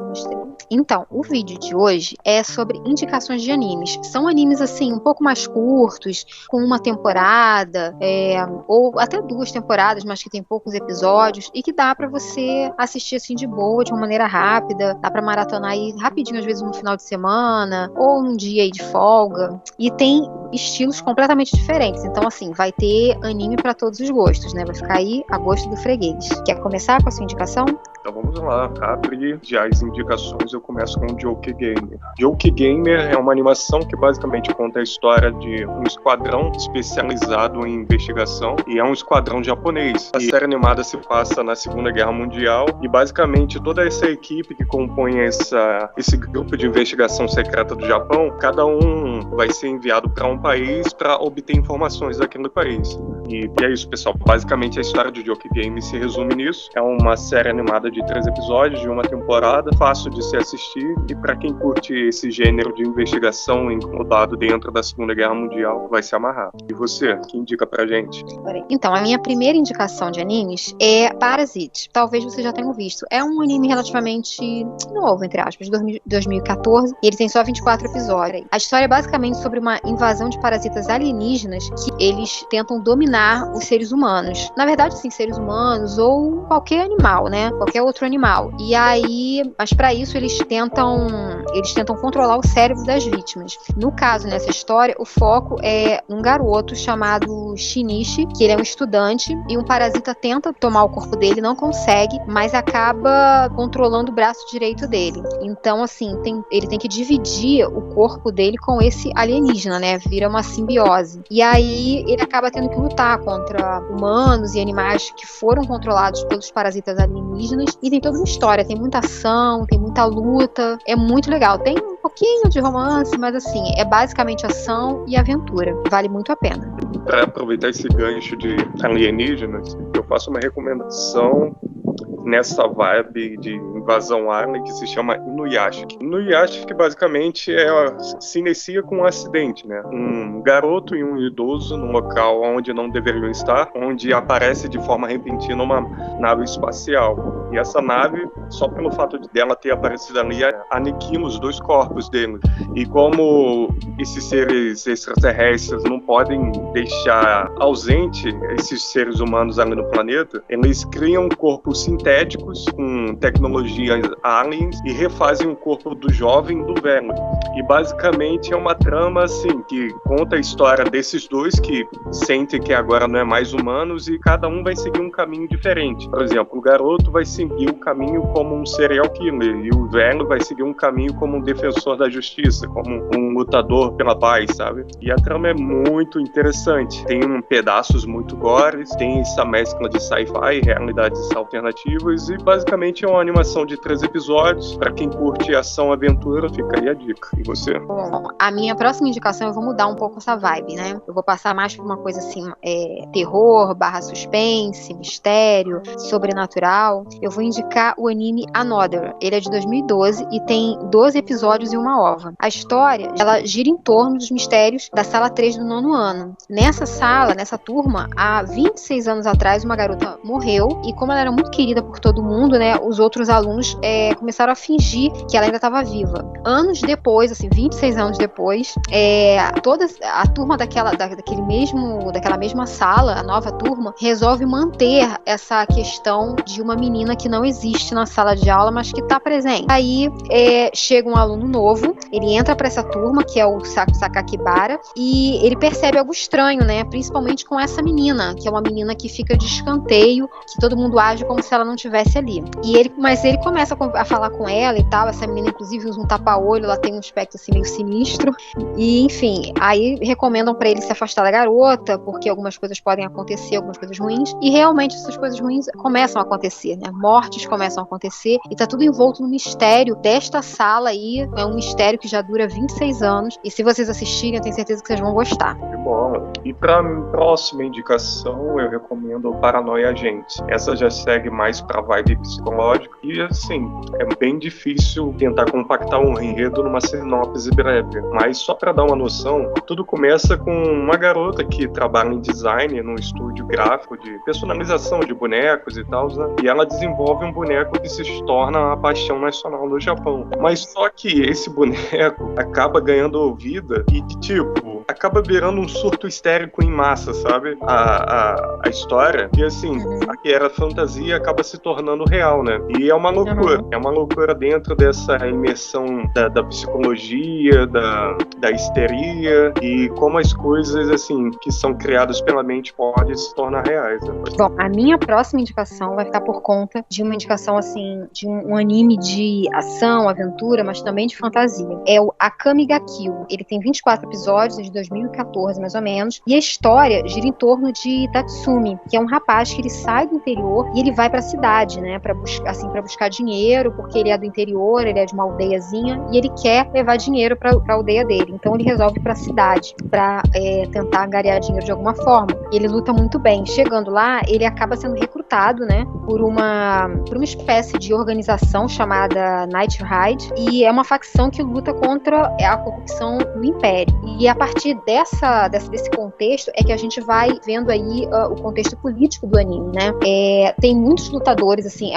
Mistério. Então, o vídeo de hoje é sobre indicações de animes. São animes, assim, um pouco mais curtos, com uma temporada, ou até 2 temporadas, mas que tem poucos episódios, e que dá pra você assistir, assim, de boa, de uma maneira rápida. Dá pra maratonar aí rapidinho, às vezes no final de semana, ou num dia aí de folga. E tem estilos completamente diferentes. Então, assim, vai ter anime pra todos os gostos, né? Vai ficar aí a gosto do freguês. Quer começar com a sua indicação? Então vamos lá, abre já as indicações. Eu começo com o Joke Gamer. Joke Gamer é uma animação que basicamente conta a história de um esquadrão especializado em investigação, e é um esquadrão japonês. A série animada se passa na Segunda Guerra Mundial, e basicamente toda essa equipe que compõe esse grupo de investigação secreta do Japão, cada um vai ser enviado para um país para obter informações daquele país. E é isso, pessoal. Basicamente a história de Joke Game se resume nisso. É uma série animada de 3 episódios, de uma temporada, fácil de se assistir, e para quem curte esse gênero de investigação incomodado dentro da Segunda Guerra Mundial, vai se amarrar. E você, que indica pra gente? Então, a minha primeira indicação de animes é Parasite. Talvez você já tenha visto. É um anime relativamente novo, entre aspas, de 2014, e ele tem só 24 episódios. A história é basicamente sobre uma invasão de parasitas alienígenas que eles tentam dominar os seres humanos. Na verdade, sim, seres humanos ou qualquer animal, né? Qualquer outro animal. E aí, mas para isso eles tentam controlar o cérebro das vítimas. No caso, nessa história, o foco é um garoto chamado Shinichi, que ele é um estudante, e um parasita tenta tomar o corpo dele, não consegue, mas acaba controlando o braço direito dele. Então, assim, ele tem que dividir o corpo dele com esse alienígena, né? Vira uma simbiose. E aí ele acaba tendo que lutar contra humanos e animais que foram controlados pelos parasitas alienígenas, e tem toda uma história, tem muita ação, tem muita luta, é muito legal. Tem um pouquinho de romance, mas assim, é basicamente ação e aventura. Vale muito a pena. Para aproveitar esse gancho de alienígenas, eu faço uma recomendação nessa vibe de invasão alien que se chama Inuyashiki. Inuyashiki basicamente se inicia com um acidente, né? Um garoto e um idoso num local onde não deveriam estar, onde aparece de forma repentina uma nave espacial. E essa nave, só pelo fato dela ter aparecido ali, aniquila os 2 corpos dele. E como esses seres extraterrestres não podem deixar ausente esses seres humanos ali no planeta, eles criam corpos sintéticos com tecnologias aliens e refazem o corpo do jovem do velho. E basicamente é uma trama assim que conta a história desses 2 que sentem que agora não é mais humanos, e cada um vai seguir um caminho diferente. Por exemplo, o garoto vai seguir o caminho como um serial killer, e o velho vai seguir um caminho como um defensor da justiça, como um lutador pela paz, sabe? E a trama é muito interessante. Tem pedaços muito gores, tem essa mescla de sci-fi, realidades alternativas, e basicamente é uma animação de 3 episódios. Pra quem curte ação, aventura, fica aí a dica. E você? Bom, a minha próxima indicação, eu vou mudar um pouco essa vibe, né? Eu vou passar mais por uma coisa assim, terror, /suspense, mistério, sobrenatural. Eu vou indicar o anime Another. Ele é de 2012 e tem 12 episódios e uma ova. A história, ela gira em torno dos mistérios da sala 3 do 9º ano. Nessa turma, há 26 anos atrás, uma garota morreu, e como ela era muito querida por todo mundo, né, os outros alunos começaram a fingir que ela ainda estava viva. Anos depois, assim, 26 anos depois, toda a turma daquela mesma sala, a nova turma, resolve manter essa questão de uma menina que não existe na sala de aula, mas que está presente. Aí chega um aluno novo, ele entra para essa turma, que é o Sakakibara, e ele percebe algo estranho, né, principalmente com essa menina, que é uma menina que fica de escanteio, que todo mundo age como se ela não estivesse ali. Mas ele começa a falar com ela e tal. Essa menina, inclusive, usa um tapa-olho, ela tem um aspecto assim meio sinistro. E, enfim, aí recomendam pra ele se afastar da garota, porque algumas coisas podem acontecer, algumas coisas ruins. E realmente essas coisas ruins começam a acontecer, né? Mortes começam a acontecer, e tá tudo envolto no mistério desta sala aí. É um mistério que já dura 26 anos. E se vocês assistirem, eu tenho certeza que vocês vão gostar. De bola. E pra próxima indicação, eu recomendo Paranoia Agente. Essa já segue mais pra vibe psicológica. E assim, é bem difícil tentar compactar um enredo numa sinopse breve. Mas só pra dar uma noção, tudo começa com uma garota que trabalha em design num estúdio gráfico de personalização de bonecos e tal, né? E ela desenvolve um boneco que se torna a paixão nacional do Japão. Mas só que esse boneco acaba ganhando vida e, tipo, acaba virando um surto histérico em massa, sabe? A história. E assim, a que era fantasia acaba se tornando real, né? E é uma loucura. É uma loucura dentro dessa imersão da psicologia, da histeria e como as coisas, assim, que são criadas pela mente podem se tornar reais, né? Bom, a minha próxima indicação vai ficar por conta de uma indicação, assim, de um anime de ação, aventura, mas também de fantasia. É o Akame ga Kill. Ele tem 24 episódios, de 2014, mais ou menos, e a história gira em torno de Tatsumi, que é um rapaz que ele sai do interior e ele vai pra cidade, né, pra buscar dinheiro, porque ele é do interior, ele é de uma aldeiazinha, e ele quer levar dinheiro pra aldeia dele. Então ele resolve ir pra cidade, pra tentar angariar dinheiro de alguma forma. E ele luta muito bem. Chegando lá, ele acaba sendo recrutado, né, por uma espécie de organização chamada Night Ride, e é uma facção que luta contra a corrupção do Império. E a partir desse contexto é que a gente vai vendo aí o contexto político do anime, né? Tem muitos lutadores, assim,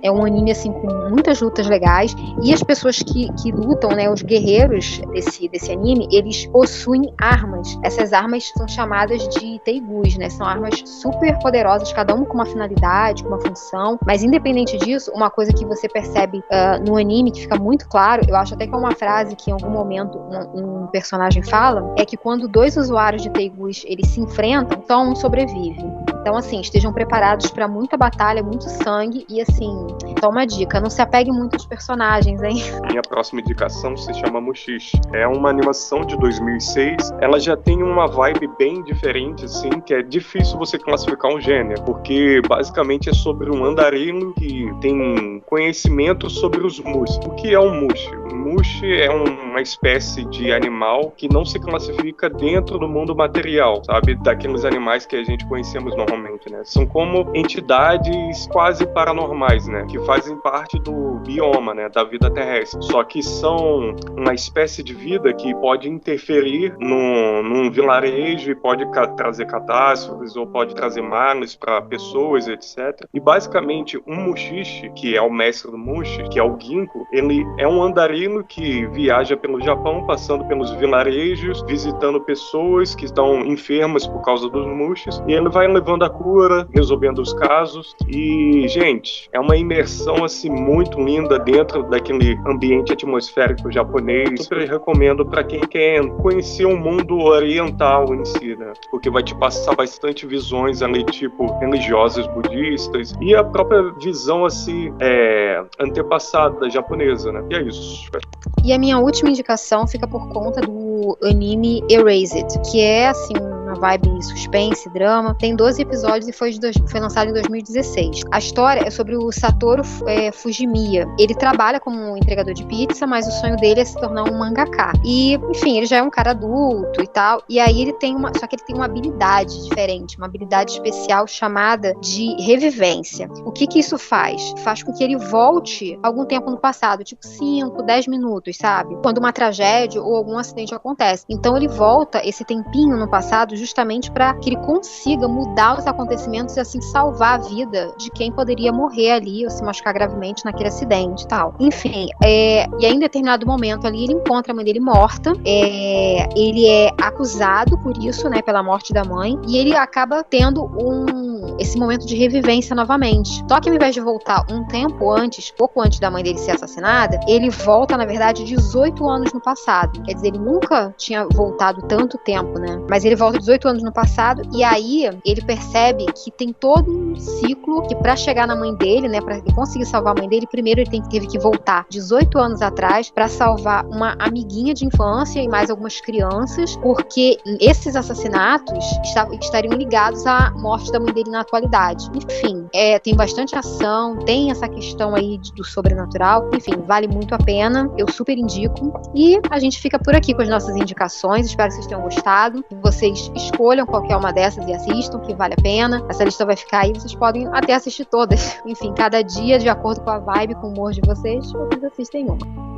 é um anime, assim, com muitas lutas legais, e as pessoas que lutam, né, os guerreiros desse anime, eles possuem armas. Essas armas são chamadas de teigus, né? São armas super poderosas, cada uma com uma finalidade, com uma função, mas independente disso, uma coisa que você percebe no anime, que fica muito claro, eu acho até que é uma frase que em algum momento um personagem fala, é que quando dois usuários de teigus eles se enfrentam, só um sobrevive. Então, assim, estejam preparados para muita batalha, muito sangue, e assim, só uma dica, não se apegue muito aos personagens, hein? Minha próxima indicação se chama Mushishi. É uma animação de 2006, ela já tem uma vibe bem diferente, assim, que é difícil você classificar um gênero, porque basicamente é sobre um andarilho que tem conhecimento sobre os mushi. O que é um mushi? Mushi é uma espécie de animal que não se classifica dentro do mundo material, sabe? Daqueles animais que a gente conhecemos normalmente, né? São como entidades quase paranormais, né? Que fazem parte do bioma, né? Da vida terrestre. Só que são uma espécie de vida que pode interferir num vilarejo e pode trazer catástrofes ou pode trazer males para pessoas, etc. E basicamente um mushishi, que é o mestre do mushi, que é o Ginkgo, ele é um andarilho que viaja pelo Japão, passando pelos vilarejos, visitando pessoas que estão enfermas por causa dos mushis, e ele vai levando a cura, resolvendo os casos. E, gente, é uma imersão assim muito linda dentro daquele ambiente atmosférico japonês. Super recomendo para quem quer conhecer o mundo oriental em si, né? Porque vai te passar bastante visões ali, tipo, religiosas budistas e a própria visão assim antepassada japonesa, né? E é isso. E a minha última indicação fica por conta do anime Erased, que é, assim, uma vibe suspense, drama. Tem 12 episódios e foi lançado em 2016. A história é sobre o Satoru Fujimiya. Ele trabalha como entregador de pizza, mas o sonho dele é se tornar um mangaka. E, enfim, ele já é um cara adulto e tal. E aí ele tem só que ele tem uma habilidade diferente, uma habilidade especial chamada de revivência. O que isso faz? Faz com que ele volte algum tempo no passado, tipo 5, 10 minutos, sabe? Quando uma tragédia ou algum acidente acontece. Então ele volta esse tempinho no passado justamente para que ele consiga mudar os acontecimentos e assim salvar a vida de quem poderia morrer ali ou se machucar gravemente naquele acidente e tal. Enfim, e aí em determinado momento ali ele encontra a mãe dele morta, ele é acusado por isso, né, pela morte da mãe, e ele acaba tendo esse momento de revivência novamente. Só que ao invés de voltar um tempo antes, pouco antes da mãe dele ser assassinada, ele volta, na verdade, 18 anos no passado. Quer dizer, ele nunca tinha voltado tanto tempo, né? Mas ele volta 18 anos no passado, e aí ele percebe que tem todo um ciclo que pra chegar na mãe dele, né, pra ele conseguir salvar a mãe dele, primeiro ele teve que voltar 18 anos atrás pra salvar uma amiguinha de infância e mais algumas crianças, porque esses assassinatos estariam ligados à morte da mãe dele na atualidade. Enfim, tem bastante ação, tem essa questão aí do sobrenatural, enfim, vale muito a pena, eu super indico, e a gente fica por aqui com as nossas indicações. Espero que vocês tenham gostado, que vocês escolham qualquer uma dessas e assistam, que vale a pena. Essa lista vai ficar aí vocês podem até assistir todas. Enfim, cada dia, de acordo com a vibe, com o humor de vocês assistem uma.